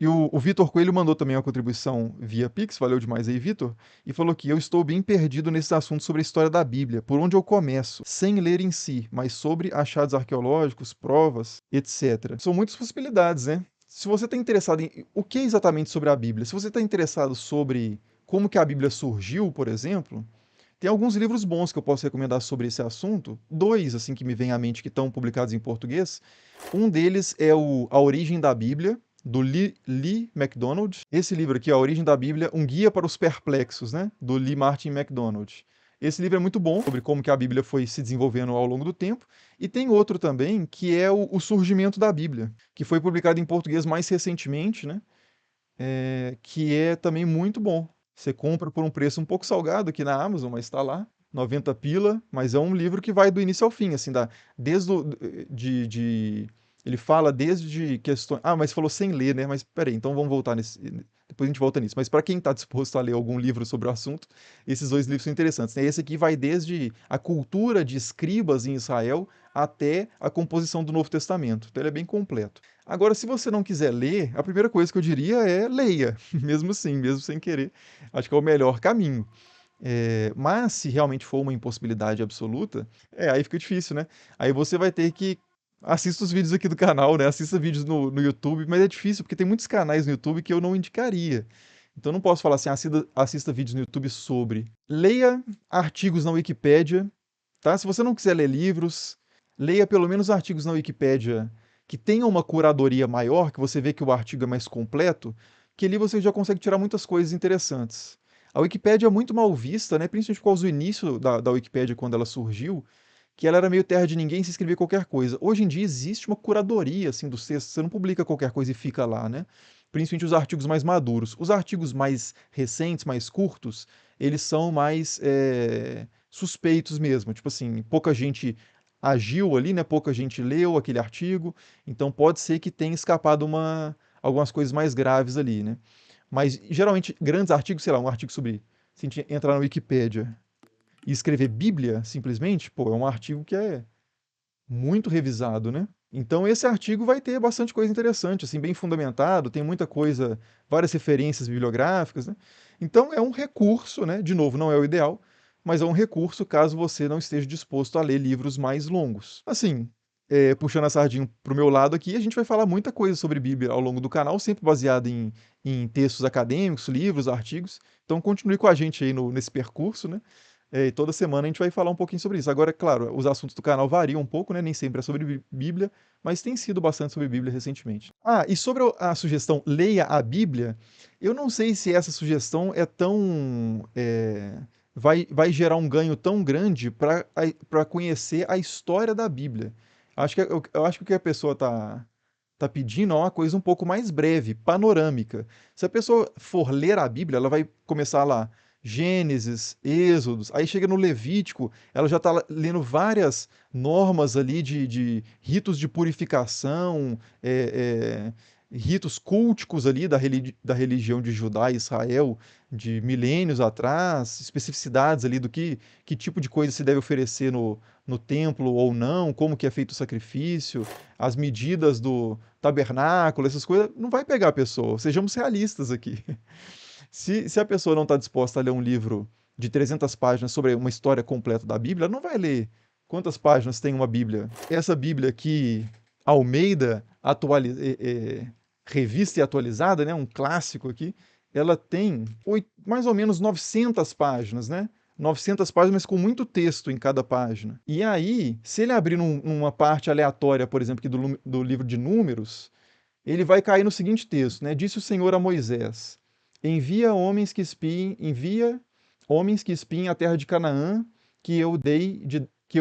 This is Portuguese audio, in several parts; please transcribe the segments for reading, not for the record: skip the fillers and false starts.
E o Vitor Coelho mandou também uma contribuição via Pix, valeu demais aí, Vitor, e falou que eu estou bem perdido nesses assuntos sobre a história da Bíblia, por onde eu começo, sem ler em si, mas sobre achados arqueológicos, provas, etc. São muitas possibilidades, né? Se você está interessado em o que é exatamente sobre a Bíblia, se você está interessado sobre como que a Bíblia surgiu, por exemplo, tem alguns livros bons que eu posso recomendar sobre esse assunto. Dois, assim, que me vêm à mente que estão publicados em português. Um deles é o A Origem da Bíblia, do Lee MacDonald. Esse livro aqui, A Origem da Bíblia, um guia para os perplexos, né? Do Lee Martin MacDonald. Esse livro é muito bom, sobre como que a Bíblia foi se desenvolvendo ao longo do tempo. E tem outro também, que é o Surgimento da Bíblia, que foi publicado em português mais recentemente, né? Que é também muito bom. Você compra por um preço um pouco salgado aqui na Amazon, mas está lá, 90 pila, mas é um livro que vai do início ao fim, assim, desde o, ele fala desde questões. Ah, mas falou sem ler, né? Mas peraí, então vamos voltar nesse. Depois a gente volta nisso. Mas para quem está disposto a ler algum livro sobre o assunto, esses dois livros são interessantes, né? Esse aqui vai desde a cultura de escribas em Israel até a composição do Novo Testamento. Então ele é bem completo. Agora, se você não quiser ler, a primeira coisa que eu diria é leia, mesmo assim, mesmo sem querer. Acho que é o melhor caminho. Mas se realmente for uma impossibilidade absoluta, aí fica difícil, né? Aí você vai ter que assista os vídeos aqui do canal, né? Assista vídeos no YouTube, mas é difícil porque tem muitos canais no YouTube que eu não indicaria. Então não posso falar assim, assista vídeos no YouTube sobre. Leia artigos na Wikipédia, tá? Se você não quiser ler livros, leia pelo menos artigos na Wikipédia que tenham uma curadoria maior, que você vê que o artigo é mais completo, que ali você já consegue tirar muitas coisas interessantes. A Wikipédia é muito mal vista, né? Principalmente por causa do início da Wikipédia, quando ela surgiu, que ela era meio terra de ninguém se escrever qualquer coisa. Hoje em dia existe uma curadoria assim dos textos, você não publica qualquer coisa e fica lá, né? Principalmente os artigos mais maduros. Os artigos mais recentes, mais curtos, eles são mais suspeitos mesmo. Tipo assim, pouca gente agiu ali, né? Pouca gente leu aquele artigo, então pode ser que tenha escapado algumas coisas mais graves ali, né? Mas geralmente grandes artigos, sei lá, um artigo sobre se a gente entrar na Wikipédia e escrever Bíblia simplesmente, pô, é um artigo que é muito revisado, né? Então esse artigo vai ter bastante coisa interessante, assim, bem fundamentado, tem muita coisa, várias referências bibliográficas, né? Então é um recurso, né? De novo, não é o ideal, mas é um recurso caso você não esteja disposto a ler livros mais longos. Assim, puxando a sardinha para o meu lado aqui, a gente vai falar muita coisa sobre Bíblia ao longo do canal, sempre baseado em textos acadêmicos, livros, artigos. Então continue com a gente aí nesse percurso, né? E toda semana a gente vai falar um pouquinho sobre isso. Agora, é claro, os assuntos do canal variam um pouco, né? Nem sempre é sobre Bíblia, mas tem sido bastante sobre Bíblia recentemente. Ah, e sobre a sugestão leia a Bíblia, eu não sei se essa sugestão é tão. Vai gerar um ganho tão grande para conhecer a história da Bíblia. Eu acho que o que a pessoa tá pedindo é uma coisa um pouco mais breve, panorâmica. Se a pessoa for ler a Bíblia, ela vai começar lá Gênesis, Êxodos, aí chega no Levítico, ela já está lendo várias normas ali de ritos de purificação, ritos culticos ali da religião de Judá e Israel de milênios atrás, especificidades ali que tipo de coisa se deve oferecer no templo ou não, como que é feito o sacrifício, as medidas do tabernáculo, essas coisas, não vai pegar a pessoa. Sejamos realistas aqui. Se a pessoa não está disposta a ler um livro de 300 páginas sobre uma história completa da Bíblia, ela não vai ler. Quantas páginas tem uma Bíblia? Essa Bíblia aqui, Almeida, revista e atualizada, né, um clássico aqui, ela tem mais ou menos 900 páginas, né? 900 páginas, mas com muito texto em cada página. E aí, se ele abrir numa parte aleatória, por exemplo, aqui do livro de Números, ele vai cair no seguinte texto, né? Disse o Senhor a Moisés: envia homens que espiem a terra de Canaã, que eu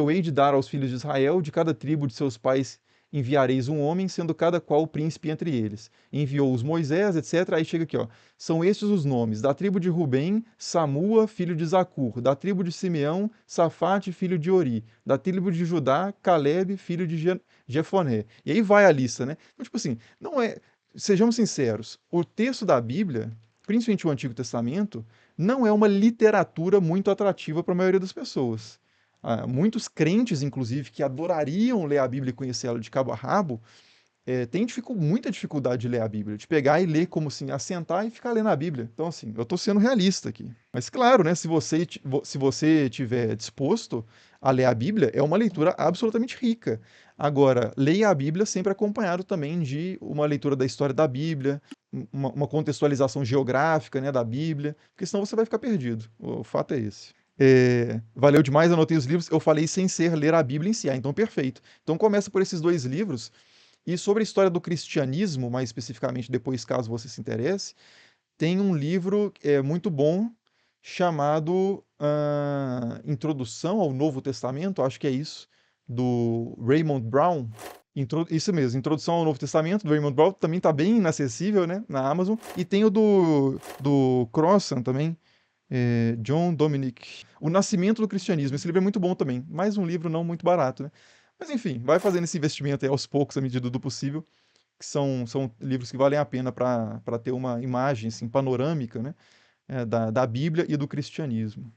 hei de dar aos filhos de Israel, de cada tribo de seus pais enviareis um homem, sendo cada qual príncipe entre eles. Enviou-os Moisés, etc. Aí chega aqui, ó. São estes os nomes: da tribo de Rubem, Samua, filho de Zacur; da tribo de Simeão, Safate, filho de Ori; da tribo de Judá, Calebe, filho de Jefoné. E aí vai a lista, né? Então, tipo assim, não é. Sejamos sinceros, o texto da Bíblia, principalmente o Antigo Testamento, não é uma literatura muito atrativa para a maioria das pessoas. Muitos crentes, inclusive, que adorariam ler a Bíblia e conhecer ela de cabo a rabo, muita dificuldade de ler a Bíblia, de pegar e ler como assim, assentar e ficar lendo a Bíblia. Então, assim, eu tô sendo realista aqui. Mas claro, né, se você tiver disposto a ler a Bíblia, é uma leitura absolutamente rica. Agora, leia a Bíblia sempre acompanhado também de uma leitura da história da Bíblia, uma contextualização geográfica, né, da Bíblia, porque senão você vai ficar perdido. O fato é esse. Valeu demais, anotei os livros. Eu falei sem ser ler a Bíblia em si, então perfeito. Então começa por esses dois livros. E sobre a história do cristianismo, mais especificamente depois, caso você se interesse, tem um livro muito bom chamado Introdução ao Novo Testamento, acho que é isso, do Raymond Brown. Isso mesmo, Introdução ao Novo Testamento, do Raymond Brown, também está bem inacessível, né, na Amazon. E tem o do Crossan também, John Dominic. O Nascimento do Cristianismo. Esse livro é muito bom também. Mais um livro não muito barato, né? Mas enfim, vai fazendo esse investimento aí aos poucos, à medida do possível, que são livros que valem a pena para ter uma imagem assim, panorâmica, né, da Bíblia e do cristianismo.